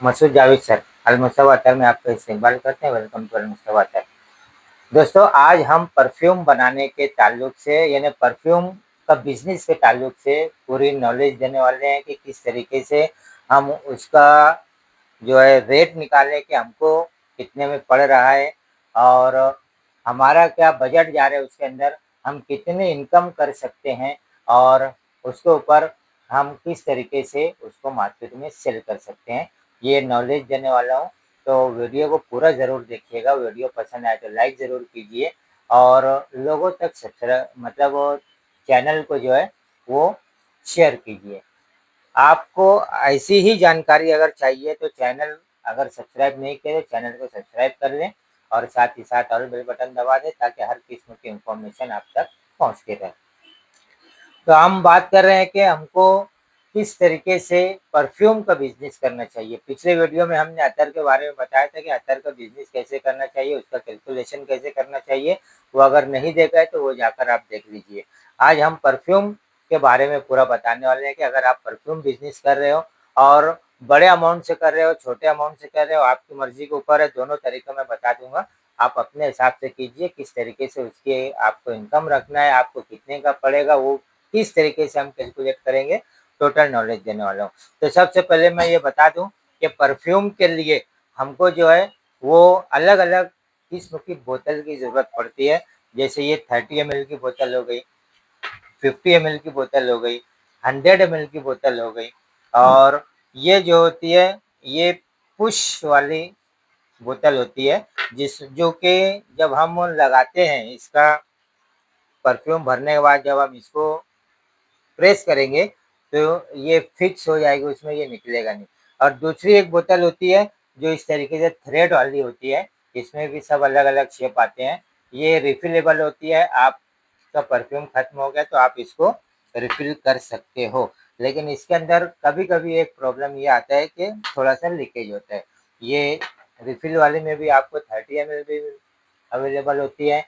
Masood Javed sir, अलमुस्तफा अतर में आपका इस्तेमाल करते हैं। वेलकम टू अलमुस्तफा अतर। दोस्तों, आज हम परफ्यूम बनाने के ताल्लुक से यानी परफ्यूम का बिजनेस के ताल्लुक से पूरी नॉलेज देने वाले हैं कि किस तरीके से हम उसका जो है रेट निकालें कि हमको कितने में पड़ रहा है और हमारा क्या बजट जा रहा है, उसके अंदर हम कितने इनकम कर सकते हैं और उसके ऊपर हम किस तरीके से उसको मार्केट में सेल कर सकते हैं, ये नॉलेज देने वाला हूँ। तो वीडियो को पूरा ज़रूर देखिएगा। वीडियो पसंद आए तो लाइक ज़रूर कीजिए और लोगों तक सब्सक्राइब मतलब चैनल को जो है वो शेयर कीजिए। आपको ऐसी ही जानकारी अगर चाहिए तो चैनल अगर सब्सक्राइब नहीं किए तो चैनल को सब्सक्राइब कर लें और साथ ही साथ और बेल बटन दबा दें ताकि हर किस्म की इंफॉर्मेशन आप तक पहुंचती रहे। तो हम बात कर रहे हैं कि हमको किस तरीके से परफ्यूम का बिजनेस करना चाहिए। पिछले वीडियो में हमने अतर के बारे में बताया था कि अतर का बिजनेस कैसे करना चाहिए, उसका कैलकुलेशन कैसे करना चाहिए। वो अगर नहीं देखा है तो वो जाकर आप देख लीजिए। आज हम परफ्यूम के बारे में पूरा बताने वाले हैं कि अगर आप परफ्यूम बिजनेस कर रहे हो और बड़े अमाउंट से कर रहे हो, छोटे अमाउंट से कर रहे हो, आपकी मर्जी के ऊपर है। दोनों तरीकों में बता दूंगा, आप अपने हिसाब से कीजिए किस तरीके से उसके आपको इनकम रखना है, आपको कितने का पड़ेगा, वो किस तरीके से हम कैलकुलेट करेंगे, टोटल नॉलेज देने वाला हूँ। तो सबसे पहले मैं ये बता दूँ कि परफ्यूम के लिए हमको जो है वो अलग अलग किस्म की बोतल की ज़रूरत पड़ती है। जैसे ये 30 ml की बोतल हो गई, 50 ml की बोतल हो गई, 100 ml की बोतल हो गई और ये जो होती है ये पुश वाली बोतल होती है, जिस जो कि जब हम लगाते हैं इसका परफ्यूम भरने के बाद जब हम इसको प्रेस करेंगे तो ये फिक्स हो जाएगी, उसमें ये निकलेगा नहीं। और दूसरी एक बोतल होती है जो इस तरीके से थ्रेड वाली होती है, इसमें भी सब अलग अलग शेप आते हैं। ये रिफिलेबल होती है, आपका परफ्यूम खत्म हो गया तो आप इसको रिफिल कर सकते हो। लेकिन इसके अंदर कभी कभी एक प्रॉब्लम ये आता है कि थोड़ा सा लीकेज होता है। ये रिफिल वाले में भी आपको 30 ml भी अवेलेबल होती है,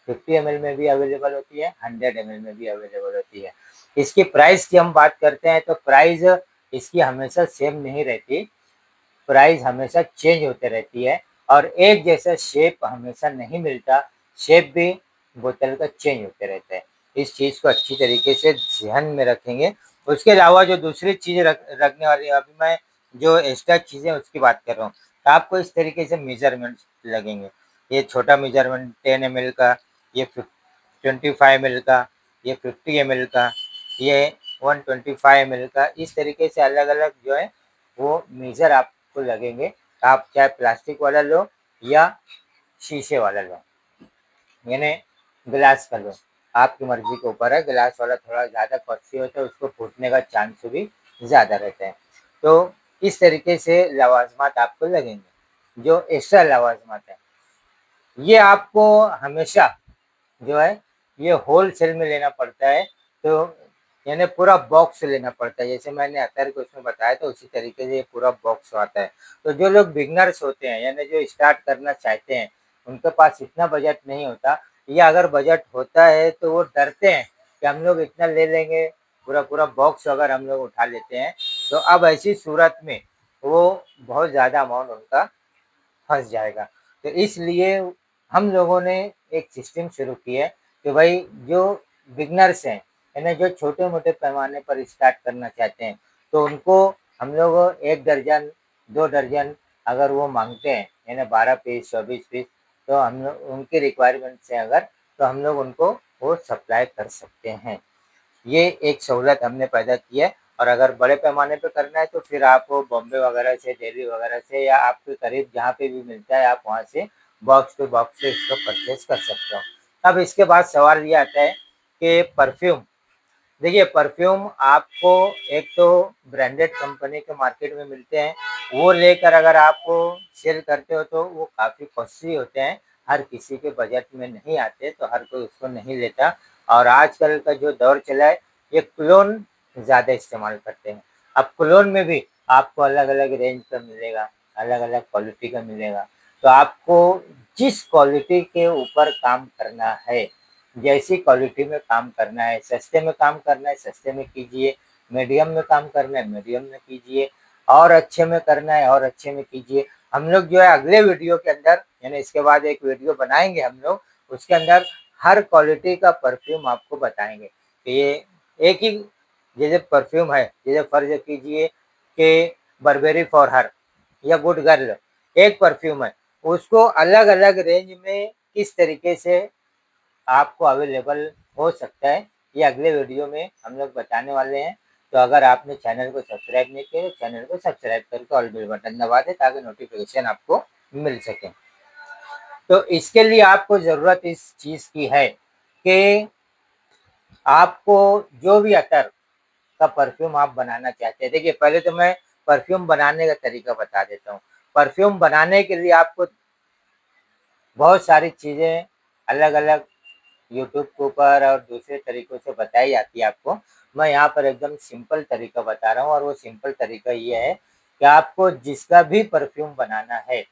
50 ml में भी अवेलेबल होती है, 100 ml में भी अवेलेबल होती है। इसकी प्राइस की हम बात करते हैं तो प्राइस इसकी हमेशा सेम नहीं रहती, प्राइस हमेशा चेंज होते रहती है और एक जैसा शेप हमेशा नहीं मिलता, शेप भी बोतल का चेंज होते रहता है। इस चीज़ को अच्छी तरीके से ध्यान में रखेंगे। उसके अलावा जो दूसरी चीज़ रखने वाली है, अभी मैं जो एक्स्ट्रा चीज़ें उसकी बात कर रहा हूँ, तो आपको इस तरीके से मेजरमेंट्स लगेंगे। ये छोटा मेजरमेंट 10 ml का, ये 25 ml का, ये 50 ml का, ये 125 ml का, इस तरीके से अलग अलग जो है वो मेजर आपको लगेंगे। आप चाहे प्लास्टिक वाला लो या शीशे वाला लो, यानी ग्लास का लो, आपकी मर्जी के ऊपर है। ग्लास वाला थोड़ा ज़्यादा कॉस्टली होता है, उसको फूटने का चांस भी ज़्यादा रहता है। तो इस तरीके से लवाजमात आपको लगेंगे। जो एक्स्ट्रा लवाजमात है ये आपको हमेशा जो है ये होलसेल में लेना पड़ता है, तो यानी पूरा बॉक्स लेना पड़ता है। जैसे मैंने अतर को उसमें बताया तो उसी तरीके से ये पूरा बॉक्स आता है। तो जो लोग बिगनर्स होते हैं यानी जो स्टार्ट करना चाहते हैं, उनके पास इतना बजट नहीं होता, या अगर बजट होता है तो वो डरते हैं कि हम लोग इतना ले लेंगे, पूरा पूरा बॉक्स अगर हम लोग उठा लेते हैं तो अब ऐसी सूरत में वो बहुत ज़्यादा अमाउंट उनका फंस जाएगा। तो इसलिए हम लोगों ने एक सिस्टम शुरू की है कि भाई जो बिगनर्स हैं यानी जो छोटे मोटे पैमाने पर स्टार्ट करना चाहते हैं, तो उनको हम लोग 1 दर्जन 2 दर्जन अगर वो मांगते हैं यानी 12 पीस 24 पीस, तो हम लोग उनकी रिक्वायरमेंट से अगर, तो हम लोग उनको वो सप्लाई कर सकते हैं। ये एक सहूलत हमने पैदा की है। और अगर बड़े पैमाने पे करना है तो फिर आप बॉम्बे वगैरह से, दिल्ली वगैरह से या आपके करीब जहाँ पे भी मिलता है आप वहाँ से बॉक्स टू बॉक्स से इसको परचेज कर सकते हो। अब इसके बाद सवाल ये आता है कि परफ्यूम, देखिए परफ्यूम आपको एक तो ब्रांडेड कंपनी के मार्केट में मिलते हैं, वो लेकर अगर आप सेल करते हो तो वो काफ़ी कॉस्टली होते हैं, हर किसी के बजट में नहीं आते, तो हर कोई उसको नहीं लेता। और आजकल का जो दौर चला है ये क्लोन ज़्यादा इस्तेमाल करते हैं। अब क्लोन में भी आपको अलग अलग रेंज का मिलेगा, अलग अलग क्वालिटी का मिलेगा। तो आपको जिस क्वालिटी के ऊपर काम करना है, जैसी क्वालिटी में काम करना है, सस्ते में काम करना है सस्ते में कीजिए, मीडियम में काम करना है मीडियम में कीजिए, और अच्छे में करना है और अच्छे में कीजिए। हम लोग जो है अगले वीडियो के अंदर, यानी इसके बाद एक वीडियो बनाएंगे हम लोग, उसके अंदर हर क्वालिटी का परफ्यूम आपको बताएंगे कि ये एक ही जैसे परफ्यूम है, जैसे फर्ज कीजिए कि बर्बेरी फॉर हर या गुड गर्ल एक परफ्यूम है, उसको अलग अलग रेंज में किस तरीके से आपको अवेलेबल हो सकता है, ये अगले वीडियो में हम लोग बताने वाले हैं। तो अगर आपने चैनल को सब्सक्राइब नहीं किया तो चैनल को सब्सक्राइब करके ऑल बेल बटन दबा दें ताकि नोटिफिकेशन आपको मिल सके। तो इसके लिए आपको ज़रूरत इस चीज़ की है कि आपको जो भी अतर का परफ्यूम आप बनाना चाहते हैं, देखिए पहले तो मैं परफ्यूम बनाने का तरीका बता देता हूँ। परफ्यूम बनाने के लिए आपको बहुत सारी चीज़ें अलग-अलग यूट्यूब के ऊपर और दूसरे तरीकों से बताई जाती है आपको। मैं यहाँ पर एकदम सिंपल तरीका बता रहा हूँ और वो सिंपल तरीका ये है कि आपको जिसका भी परफ्यूम बनाना है,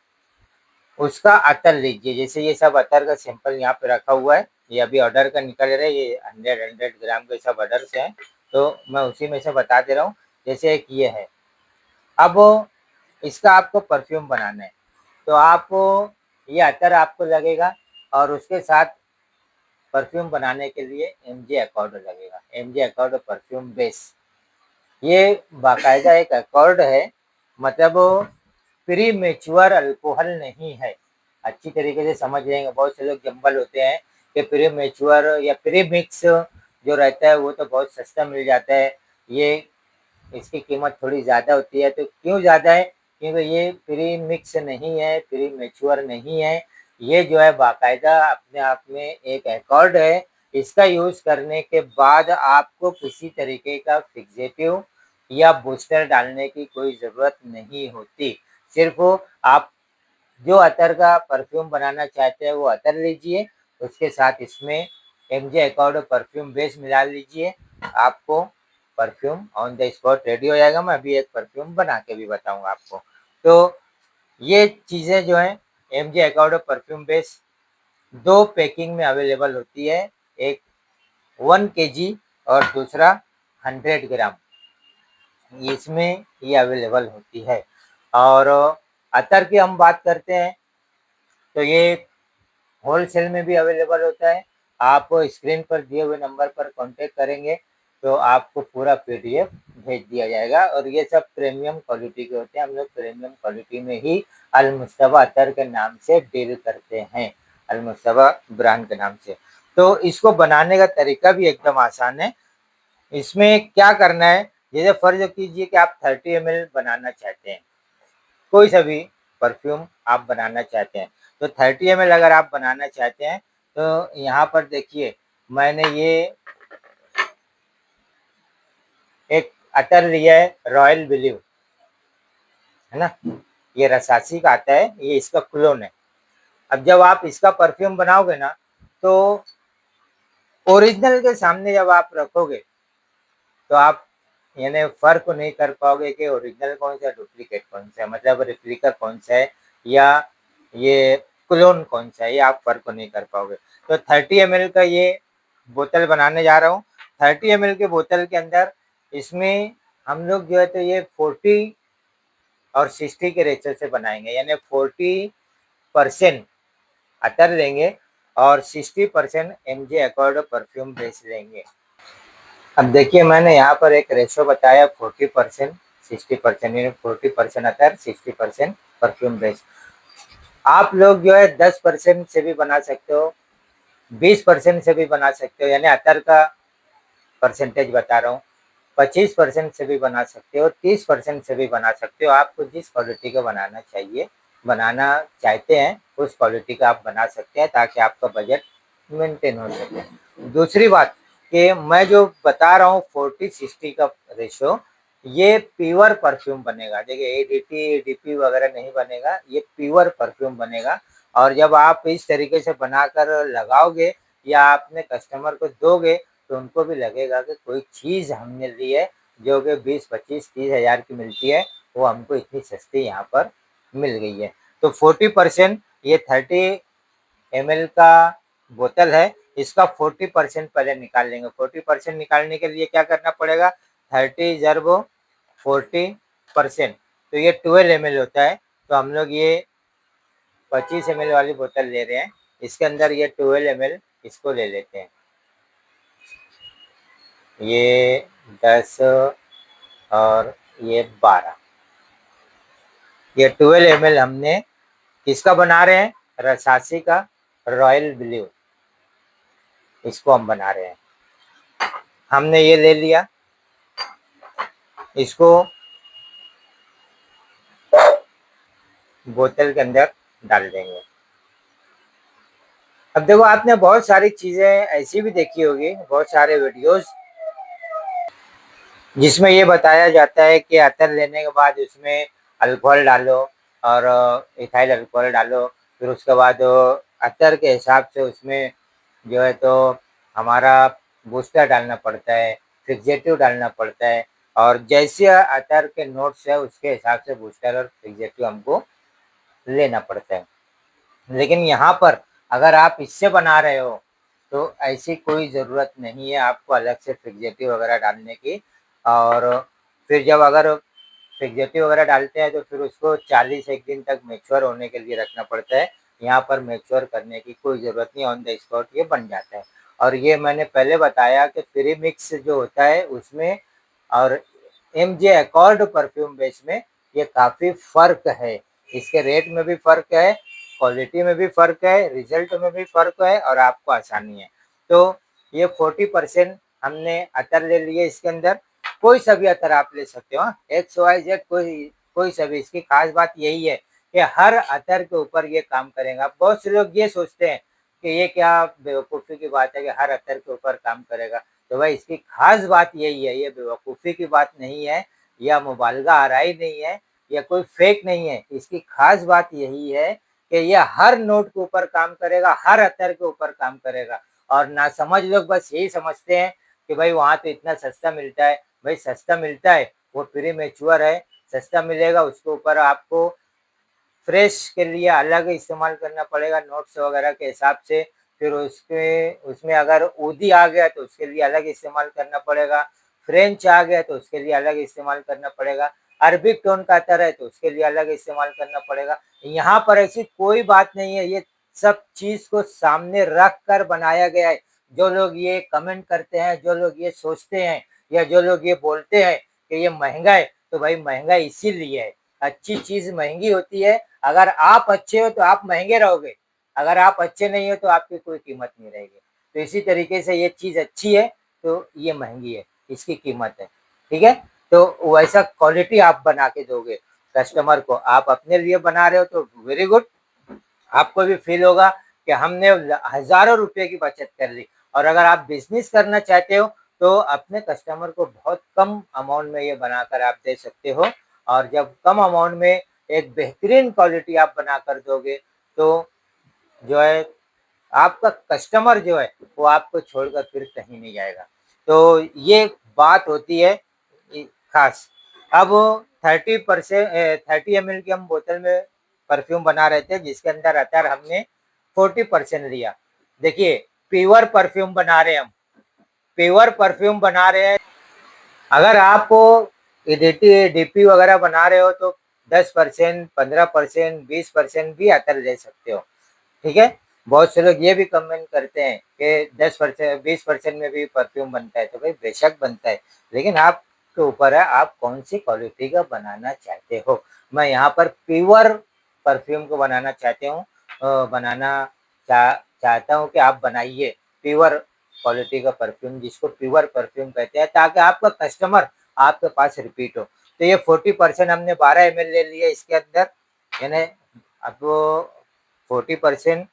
उसका अतर लीजिए। जैसे ये सब अतर का सैंपल यहाँ पे रखा हुआ है, ये अभी ऑर्डर का निकल रहा है, ये 100 ग्राम के सब ऑर्डर से हैं, तो मैं उसी में से बता दे रहा हूँ। जैसे एक ये है, अब इसका आपको परफ्यूम बनाना है, तो आपको ये अतर आपको लगेगा और उसके साथ परफ्यूम बनाने के लिए एमजे अकॉर्ड लगेगा, एमजे अकॉर्ड परफ्यूम बेस। ये बाकायदा एक अकॉर्ड है, मतलब प्री मैच्योर अल्कोहल नहीं है। अच्छी तरीके से समझ लेंगे, बहुत से लोग जंबल होते हैं कि प्री मैच्योर या प्री मिक्स जो रहता है वो तो बहुत सस्ता मिल जाता है, ये इसकी कीमत थोड़ी ज़्यादा होती है। तो क्यों ज़्यादा है? क्योंकि ये प्री मिक्स नहीं है, प्री मैच्योर नहीं है, ये जो है बाकायदा अपने आप में एक एकॉर्ड है। इसका यूज़ करने के बाद आपको किसी तरीके का फिक्सेटिव या बूस्टर डालने की कोई ज़रूरत नहीं होती। सिर्फ़ आप जो अतर का परफ्यूम बनाना चाहते हैं वो अतर लीजिए, उसके साथ इसमें एमजे अकॉर्ड परफ्यूम बेस मिला लीजिए, आपको perfume on the spot ready हो जाएगा। मैं अभी एक परफ्यूम बना के भी बताऊँगा आपको। तो ये चीज़ें जो हैं, MJ accord perfume base 2 packing में अवेलेबल होती है, एक 1 केजी और दूसरा 100 ग्राम, इसमें ये अवेलेबल होती है। और अतर की हम बात करते हैं तो ये होलसेल में भी अवेलेबल होता है। आप स्क्रीन पर दिए हुए नंबर पर कॉन्टैक्ट करेंगे तो आपको पूरा पीडीएफ भेज दिया जाएगा और ये सब प्रीमियम क्वालिटी के होते हैं। हम लोग प्रीमियम क्वालिटी में ही अल-मुस्तफा अतर के नाम से डील करते हैं, अल-मुस्तफा ब्रांड के नाम से। तो इसको बनाने का तरीका भी एकदम आसान है। इसमें क्या करना है, जैसे फ़र्ज़ कीजिए कि आप 30 एमएल बनाना चाहते हैं, कोई सा भी परफ्यूम आप बनाना चाहते हैं, तो 30 एमएल अगर आप बनाना चाहते हैं, तो यहाँ पर देखिए मैंने ये एक अतर लिया है रॉयल ब्लू, है ना? ये रसासी का आता है, ये इसका क्लोन है। अब जब आप इसका परफ्यूम बनाओगे ना, तो ओरिजिनल के सामने जब आप रखोगे, तो आप यानी फ़र्क नहीं कर पाओगे कि ओरिजिनल कौन-सा है, डुप्लीकेट कौन-सा है, मतलब रेप्लिका कौन-सा है या ये क्लोन कौन-सा है, ये आप फ़र्क नहीं कर पाओगे। तो 30 एमएल का ये बोतल बनाने जा रहा हूँ। 30 एमएल के बोतल के अंदर इसमें हम लोग जो है तो ये 40 और 60 के रेशो से बनाएँगे, यानी 40% अतर लेंगे और 60% एमजे अकॉर्ड परफ्यूम बेस लेंगे। अब देखिए मैंने यहाँ पर एक रेशो बताया 40% 60%, यानी 40% अतर 60% परफ्यूम बेस। आप लोग जो है 10% से भी बना सकते हो, 20% से भी बना सकते हो, यानी अतर का परसेंटेज बता रहा हूँ। 25% से भी बना सकते हो, 30% से भी बना सकते हो। आपको जिस क्वालिटी का बनाना चाहिए, बनाना चाहते हैं, उस क्वालिटी का आप बना सकते हैं ताकि आपका बजट मेंटेन हो सके। दूसरी बात कि मैं जो बता रहा हूँ 40-60 का रेशो, ये प्योर परफ्यूम बनेगा। देखिए एडीटी, एडीपी वगैरह नहीं बनेगा, ये प्योर परफ्यूम बनेगा। और जब आप इस तरीके से बनाकर लगाओगे या अपने कस्टमर को दोगे, तो उनको भी लगेगा कि कोई चीज़ हमने ली है जो कि 20, 25, 30 हज़ार की मिलती है, वो हमको इतनी सस्ती यहाँ पर मिल गई है। तो 40% ये 30 एमएल का बोतल है, इसका 40% पहले निकाल लेंगे। 40% निकालने के लिए क्या करना पड़ेगा, 30 ज़रबो 40%। तो ये 12 ml होता है, तो हम लोग ये 25 ml वाली बोतल ले रहे हैं। इसके अंदर ये 12 ml इसको ले लेते हैं। ये 10 और ये 12, ये 12 ml हमने किसका बना रहे हैं, रसासी का रॉयल ब्लू, इसको हम बना रहे हैं। हमने ये ले लिया, इसको बोतल के अंदर डाल देंगे। अब देखो, आपने बहुत सारी चीजें ऐसी भी देखी होगी, बहुत सारे वीडियोस जिसमें ये बताया जाता है कि अतर लेने के बाद उसमें अल्कोहल डालो और इथाइल अल्कोहल डालो, फिर उसके बाद अतर के हिसाब से उसमें जो है तो हमारा बूस्टर डालना पड़ता है, फिक्सेटिव डालना पड़ता है, और जैसे अतर के नोट्स है उसके हिसाब से बूस्टर और फिक्सेटिव हमको लेना पड़ता है। लेकिन यहाँ पर अगर आप इससे बना रहे हो तो ऐसी कोई ज़रूरत नहीं है आपको अलग से फिक्सेटिव वगैरह डालने की। और फिर जब अगर फिक्सेटिव वगैरह डालते हैं तो फिर उसको 40 दिन तक मैच्योर होने के लिए रखना पड़ता है। यहाँ पर मैच्योर करने की कोई ज़रूरत नहीं, ऑन द स्पॉट ये बन जाता है। और ये मैंने पहले बताया कि प्री मिक्स जो होता है उसमें और एमजे अकॉर्ड परफ्यूम बेस में ये काफ़ी फ़र्क है। इसके रेट में भी फ़र्क है, क्वालिटी में भी फ़र्क है, रिजल्ट में भी फ़र्क है और आपको आसानी है। तो ये 40% हमने अतर ले लिए इसके अंदर। कोई सा भी अतर आप ले सकते हो, एक्स वाई जेड कोई सा भी। इसकी खास बात यही है कि हर अतर के ऊपर ये काम करेगा। बहुत से लोग ये सोचते हैं कि ये क्या बेवकूफ़ी की बात है कि हर अतर के ऊपर काम करेगा। तो भाई इसकी खास बात यही है, ये बेवकूफ़ी की बात नहीं है या मुबालगा आराई नहीं है या कोई फेक नहीं है। इसकी खास बात यही है कि ये हर नोट के ऊपर काम करेगा, हर अतर के ऊपर काम करेगा। और नासमझ लोग बस यही समझते हैं कि भाई वहाँ तो इतना सस्ता मिलता है। भाई सस्ता मिलता है, वो प्री मैच्योर है, सस्ता मिलेगा, उसके ऊपर आपको फ्रेश के लिए अलग इस्तेमाल करना पड़ेगा नोट्स वगैरह के हिसाब से। फिर उसमें अगर ऊदी आ गया तो उसके लिए अलग इस्तेमाल करना पड़ेगा, फ्रेंच आ गया तो उसके लिए अलग इस्तेमाल करना पड़ेगा, अरबिक टोन का अतर है तो उसके लिए अलग इस्तेमाल करना पड़ेगा। यहाँ पर ऐसी कोई बात नहीं है, ये सब चीज़ को सामने रख कर बनाया गया है। जो लोग ये कमेंट करते हैं, जो लोग ये सोचते हैं या जो लोग ये बोलते हैं कि ये महंगा है, तो भाई महंगा इसीलिए है। अच्छी चीज़ महंगी होती है। अगर आप अच्छे हो तो आप महंगे रहोगे, अगर आप अच्छे नहीं हो तो आपकी कोई कीमत नहीं रहेगी। तो इसी तरीके से ये चीज़ अच्छी है तो ये महंगी है, इसकी कीमत है, ठीक है। तो वैसा क्वालिटी आप बना के दोगे कस्टमर को, आप अपने लिए बना रहे हो तो वेरी गुड, आपको भी फील होगा कि हमने हज़ारों रुपए की बचत कर ली। और अगर आप बिज़नेस करना चाहते हो तो अपने कस्टमर को बहुत कम अमाउंट में ये बनाकर आप दे सकते हो। और जब कम अमाउंट में एक बेहतरीन क्वालिटी आप बना कर दोगे तो जो है आपका कस्टमर जो है वो आपको छोड़कर फिर कहीं नहीं जाएगा। तो ये बात होती है खास। अब 30 ml की हम बोतल में परफ्यूम बना रहे थे जिसके अंदर अतर हमने 40% लिया। देखिए प्योर परफ्यूम बना रहे हैं हम, प्योर परफ्यूम बना रहे हैं। अगर आप डीपी वगैरह बना रहे हो तो 10%, 15%, 20% भी अतर ले सकते हो, ठीक है। बहुत से लोग ये भी कमेंट करते हैं कि 10%, 20% में भी परफ्यूम बनता है, तो भाई बेशक बनता है, लेकिन आपके ऊपर है आप कौन सी क्वालिटी का बनाना चाहते हो। मैं यहाँ पर प्योर परफ्यूम को बनाना चाहते हूँ, चाहता हूँ कि आप बनाइए प्योर क्वालिटी का परफ्यूम, जिसको प्योर परफ्यूम कहते हैं, ताकि आपका कस्टमर आपके पास रिपीट हो। तो ये 40% हमने 12 ml ले लिया इसके अंदर, यानी अब 40%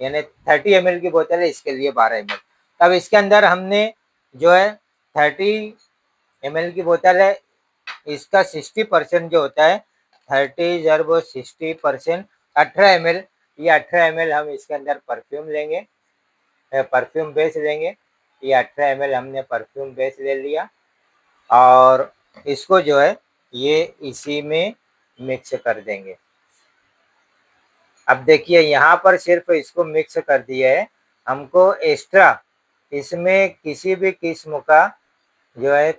यानी 30 ml की बोतल है, इसके लिए 12 ml। अब इसके अंदर हमने जो है 30 ml की बोतल है, इसका 60% जो होता है 30 जरबो 60%, 18 ml, ये 18 ml हम इसके अंदर परफ्यूम लेंगे, परफ्यूम बेस लेंगे। ये 18 ml हमने परफ्यूम बेस ले लिया और इसको जो है ये इसी में मिक्स कर देंगे। अब देखिए यहाँ पर सिर्फ इसको मिक्स कर दिया है, हमको एक्स्ट्रा इसमें किसी भी किस्म का जो है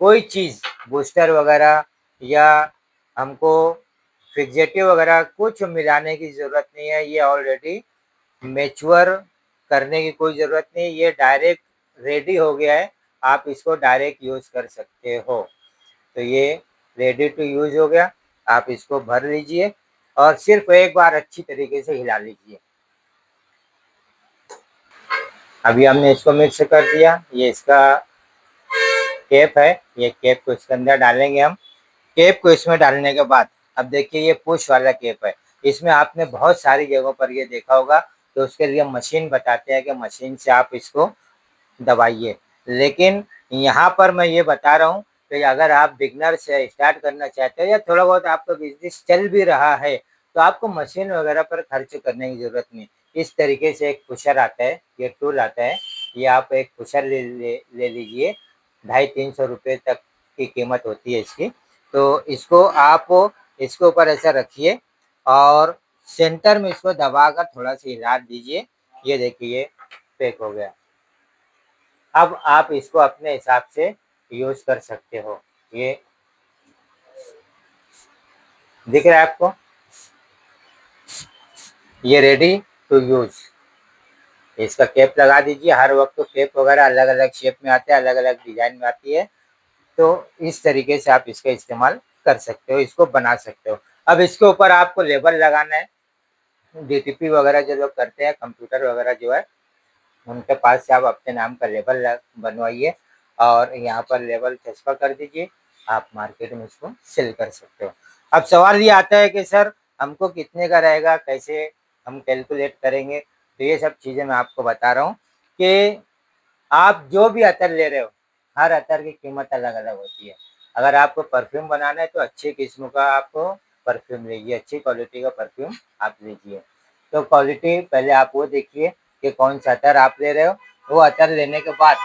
कोई चीज़ बूस्टर वगैरह या हमको फिक्सेटिव वगैरह कुछ मिलाने की ज़रूरत नहीं है। ये ऑलरेडी मैच्योर करने की कोई ज़रूरत नहीं है, ये डायरेक्ट रेडी हो गया है, आप इसको डायरेक्ट यूज़ कर सकते हो। तो ये रेडी टू यूज़ हो गया, आप इसको भर लीजिए और सिर्फ एक बार अच्छी तरीके से हिला लीजिए। अभी हमने इसको मिक्स कर दिया, ये इसका कैप है, ये कैप को इसके अंदर डालेंगे हम। कैप को इसमें डालने के बाद अब देखिए ये पुश वाला कैप है, इसमें आपने बहुत सारी जगहों पर ये देखा होगा, तो उसके लिए मशीन बताते हैं कि मशीन से आप इसको दबाइए। लेकिन यहाँ पर मैं ये बता रहा हूँ कि अगर आप बिगनर से स्टार्ट करना चाहते हो या थोड़ा बहुत आपका बिजनेस चल भी रहा है, तो आपको मशीन वगैरह पर खर्च करने की ज़रूरत नहीं। इस तरीके से एक पुशर आता है, ये टूल आता है, ये आप एक पुशर ले लीजिए, 250-300 रुपये तक की कीमत होती है इसकी। तो इसको आप इसके ऊपर ऐसा रखिए और सेंटर में इसको दबाकर थोड़ा-सा हिला दीजिए। ये देखिए पैक हो गया। अब आप इसको अपने हिसाब से यूज़ कर सकते हो। ये दिख रहा है आपको? ये रेडी टू यूज़। इसका कैप लगा दीजिए। हर वक्त तो कैप वगैरह अलग-अलग शेप में आते हैं, अलग-अलग डिज़ाइन में आती है। तो इस तरीके से आप इसका इस्तेमाल कर सकते हो, इसको बना सकते हो। अब इसके ऊपर आपको लेबल लगाना है। डीटीपी वगैरह जो लोग करते हैं, कंप्यूटर वगैरह जो है, उनके पास से आप अपने नाम का लेबल बनवाइए और यहाँ पर लेबल चस्पा कर दीजिए। आप मार्केट में इसको सेल कर सकते हो। अब सवाल ये आता है कि सर हमको कितने का रहेगा, कैसे हम कैलकुलेट करेंगे? तो ये सब चीज़ें मैं आपको बता रहा हूँ कि आप जो भी अतर ले रहे हो, हर अतर की कीमत अलग-अलग होती है। अगर आपको परफ्यूम बनाना है तो अच्छी किस्म का आप परफ्यूम लीजिए, अच्छी क्वालिटी का परफ्यूम आप लीजिए। तो क्वालिटी पहले आप वो देखिए कि कौन-सा अतर आप ले रहे हो, वो अतर लेने के बाद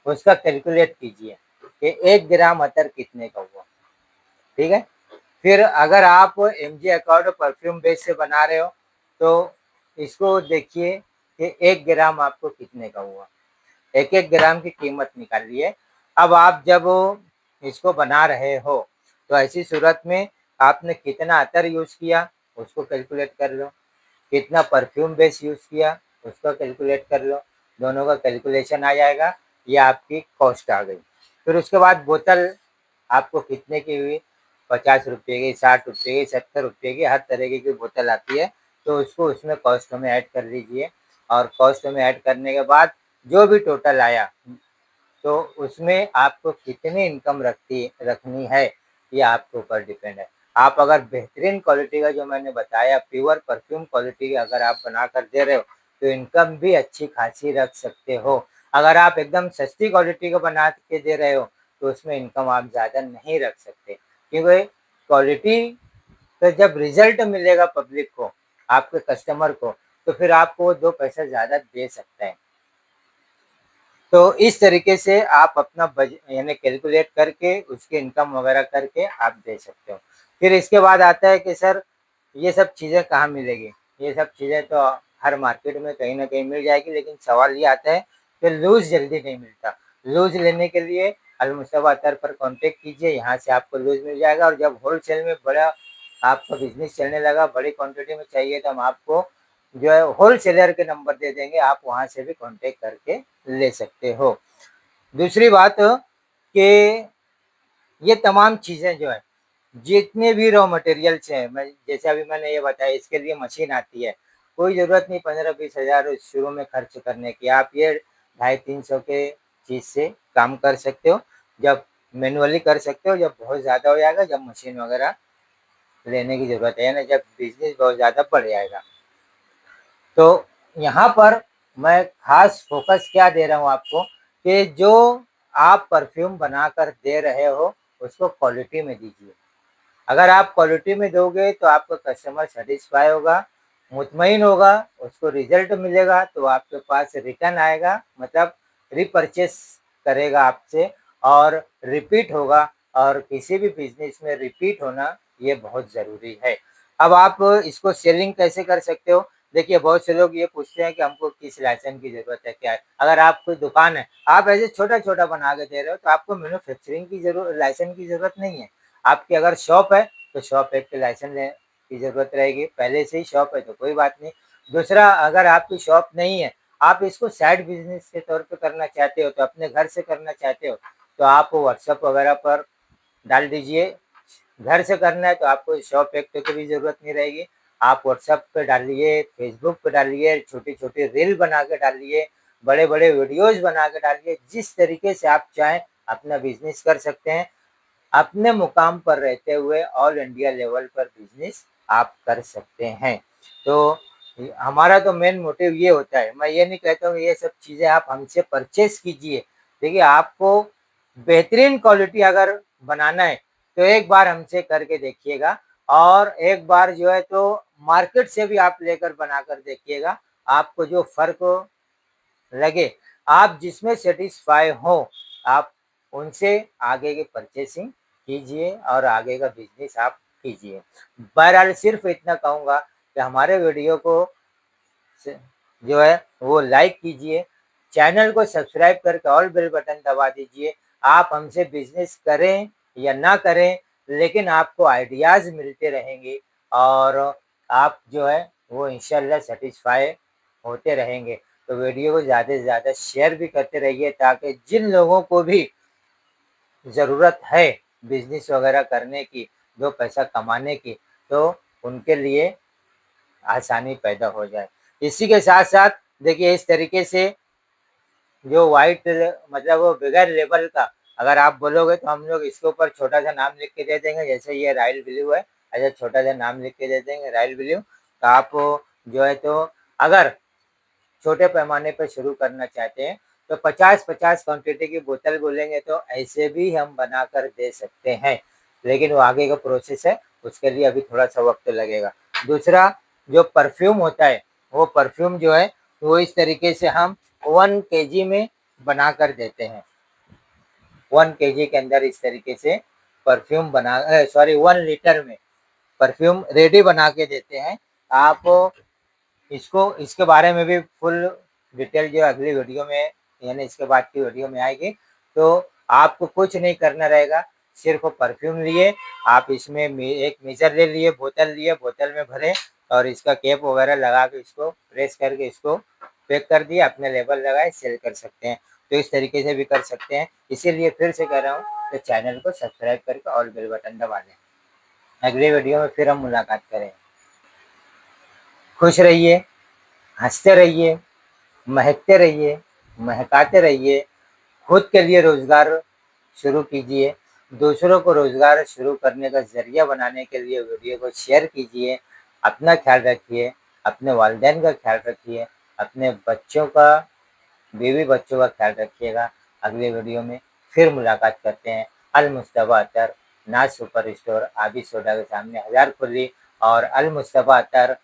उसका कैलकुलेट कीजिए कि 1 ग्राम अतर कितने का हुआ, ठीक है? फिर अगर आप एमजी अकॉर्ड परफ्यूम बेस से बना रहे हो, तो इसको देखिए कि 1 ग्राम आपको कितने का हुआ। 1-1 ग्राम की कीमत निकालिए। अब आप जब इसको बना रहे हो, तो ऐसी सूरत में आपने कितना अतर यूज़ किया, उसको कैलकुलेट कर लो। कितना परफ्यूम बेस यूज़ किया, उसका कैलकुलेट कर लो। दोनों का कैलकुलेशन आ जाएगा, ये आपकी कॉस्ट आ गई। फिर उसके बाद बोतल आपको कितने की हुई, 50 रुपये की, 60 रुपये की, 70 रुपये की, हर तरीके की बोतल आती है। तो उसको उसमें कॉस्ट में ऐड कर लीजिए और कॉस्ट में ऐड करने के बाद जो भी टोटल आया, तो उसमें आपको कितनी इनकम रखनी है, ये आपके ऊपर डिपेंड है। आप अगर बेहतरीन क्वालिटी का जो मैंने बताया प्योर परफ्यूम क्वालिटी अगर आप बनाकर दे रहे हो, तो इनकम भी अच्छी खासी रख सकते हो। अगर आप एकदम सस्ती क्वालिटी का बना के दे रहे हो, तो उसमें इनकम आप ज़्यादा नहीं रख सकते। क्योंकि क्वालिटी का जब रिज़ल्ट मिलेगा पब्लिक को, आपके कस्टमर को, तो फिर आपको वो 2 पैसा ज़्यादा दे सकता है। तो इस तरीके से आप अपना यानी कैलकुलेट करके उसकी इनकम वगैरह करके आप दे सकते हो। फिर इसके बाद आता है कि सर ये सब चीज़ें कहाँ मिलेगी? ये सब चीज़ें तो हर मार्केट में कहीं न कहीं मिल जाएगी, लेकिन सवाल ये आता है कि लूज़ जल्दी नहीं मिलता। लूज़ लेने के लिए अलमुस्तफ़ा अतर पर कॉन्टैक्ट कीजिए, यहाँ से आपको लूज़ मिल जाएगा और जब होलसेल में बड़ा आपका बिज़नेस चलने लगा, बड़ी क्वांटिटी में चाहिए तो हम आपको जो है होलसेलर के नंबर दे देंगे, आप वहाँ से भी कॉन्टैक्ट करके ले सकते हो। दूसरी बात कि ये तमाम चीज़ें जो हैं, जितने भी रॉ मटेरियल्स हैं, मैं जैसे अभी मैंने ये बताया इसके लिए मशीन आती है। कोई ज़रूरत नहीं 15-20 हज़ार शुरू में खर्च करने की, आप ये 250-300 के चीज़ से काम कर सकते हो। जब मैनुअली कर सकते हो, जब बहुत ज़्यादा हो जाएगा, जब मशीन वगैरह लेने की ज़रूरत है ना, जब बिज़नेस बहुत ज़्यादा बढ़ जाएगा। तो यहाँ पर मैं ख़ास फ़ोकस क्या दे रहा हूँ आपको कि जो आप परफ्यूम बनाकर दे रहे हो, उसको क्वालिटी में दीजिए। अगर आप क्वालिटी में दोगे तो आपका कस्टमर सैटिस्फाई होगा, मुतमईन होगा, उसको रिज़ल्ट मिलेगा तो आपके पास रिटर्न आएगा, मतलब रीपरचेज़ करेगा आपसे और रिपीट होगा और किसी भी बिज़नेस में रिपीट होना ये बहुत ज़रूरी है। अब आप इसको सेलिंग कैसे कर सकते हो? देखिए बहुत से लोग ये पूछते हैं कि हमको किस लाइसेंस की ज़रूरत है, क्या है? अगर आपकी दुकान है, आप ऐसे छोटा-छोटा बना के दे रहे हो तो आपको मैन्युफैक्चरिंग की लाइसेंस की ज़रूरत नहीं है। आपकी अगर शॉप है तो शॉप एक्ट के लाइसेंस की ज़रूरत रहेगी, पहले से ही शॉप है तो कोई बात नहीं। दूसरा, अगर आपकी शॉप नहीं है, आप इसको साइड बिजनेस के तौर पे करना चाहते हो, तो अपने घर से करना चाहते हो, तो आप व्हाट्सएप वगैरह पर डाल दीजिए। घर से करना है तो आपको शॉप एक्ट की भी ज़रूरत नहीं रहेगी। आप व्हाट्सएप पे डालिए, फेसबुक पे डालिए, छोटी-छोटी रील बना के डालिए, बड़े-बड़े वीडियोज़ बना के डालिए, जिस तरीके से आप चाहें अपना बिज़नेस कर सकते हैं। अपने मुकाम पर रहते हुए ऑल इंडिया लेवल पर बिज़नेस आप कर सकते हैं। तो हमारा तो मेन मोटिव ये होता है, मैं ये नहीं कहता हूँ ये सब चीज़ें आप हमसे परचेज़ कीजिए। देखिए, आपको बेहतरीन क्वालिटी अगर बनाना है, तो एक बार हमसे करके देखिएगा और एक बार जो है तो मार्केट से भी आप लेकर बनाकर देखिएगा। आपको जो फ़र्क लगे, आप जिसमें सैटिस्फाई हो, आप उनसे आगे की परचेसिंग कीजिए और आगे का बिज़नेस आप कीजिए। बहरहाल सिर्फ़ इतना कहूँगा कि हमारे वीडियो को स जो है वो लाइक कीजिए, चैनल को सब्सक्राइब करके ऑल बेल बटन दबा दीजिए। आप हमसे बिज़नेस करें या ना करें, लेकिन आपको आइडियाज़ मिलते रहेंगे और आप जो है वो इंशाल्लाह सैटिस्फाई होते रहेंगे। तो वीडियो को ज़्यादा से ज़्यादा शेयर भी करते रहिए, ताकि जिन लोगों को भी ज़रूरत है बिज़नेस वगैरह करने की, 2 पैसा कमाने की, तो उनके लिए आसानी पैदा हो जाए। इसी के साथ-साथ देखिए, इस तरीके से जो व्हाइट मतलब वो बगैर लेबल का अगर आप बोलोगे तो हम लोग इसके ऊपर छोटा-सा नाम लिख के दे देंगे, जैसे ये रॉयल ब्लू है, ऐसा छोटा-सा नाम लिख के दे देंगे रॉयल ब्लू। तो आप जो है तो अगर छोटे पैमाने पे शुरू करना चाहते हैं, तो 50-50 क्वांटिटी की बोतल बोलेंगे तो ऐसे भी हम बनाकर दे सकते हैं। लेकिन वो आगे का प्रोसेस है, उसके लिए अभी थोड़ा-सा वक़्त लगेगा। दूसरा, जो परफ्यूम होता है, वो परफ्यूम जो है, वो इस तरीके से हम 1 केजी में बनाकर देते हैं। 1 केजी के अंदर इस तरीके से परफ्यूम सॉरी 1 लीटर में परफ्यूम रेडी बना के देते हैं। आप इसको इसके बारे में भी फुल डिटेल जो अगली वीडियो में यानी इसके बाद की वीडियो में आएगी। तो आपको कुछ नहीं करना रहेगा, सिर्फ़ परफ्यूम लिए, आप इसमें एक मेजर ले लिए, बोतल में भरे और इसका कैप वगैरह लगा के इसको प्रेस करके इसको पैक कर दिया, अपने लेबल लगाए, सेल कर सकते हैं। तो इस तरीके से भी कर सकते हैं। इसीलिए फिर से कह रहा हूँ कि चैनल को सब्सक्राइब करके ऑल बेल बटन दबा दें। अगली वीडियो में फिर हम मुलाकात करेंगे। खुश रहिए, हँसते रहिए, महकते रहिए, महकाते रहिए। खुद के लिए रोज़गार शुरू कीजिए, दूसरों को रोज़गार शुरू करने का ज़रिया बनाने के लिए वीडियो को शेयर कीजिए। अपना ख़्याल रखिए, अपने वालिदैन का ख़्याल रखिए, अपने बच्चों का, बीवी-बच्चों का ख़्याल रखिएगा। अगले वीडियो में फिर मुलाकात करते हैं। अल मुस्तफ़ा अतर, नाज सुपर स्टोर, आबिद सोडा के सामने हज़ारकुली और अल मुस्तफ़ा अतर,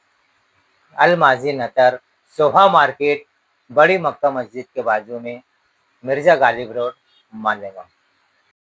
अल माज़िन अतर, सोहा मार्केट, बड़ी मक्का मस्जिद के बाजू में, मिर्ज़ा गालिब रोड, मालेगाँव।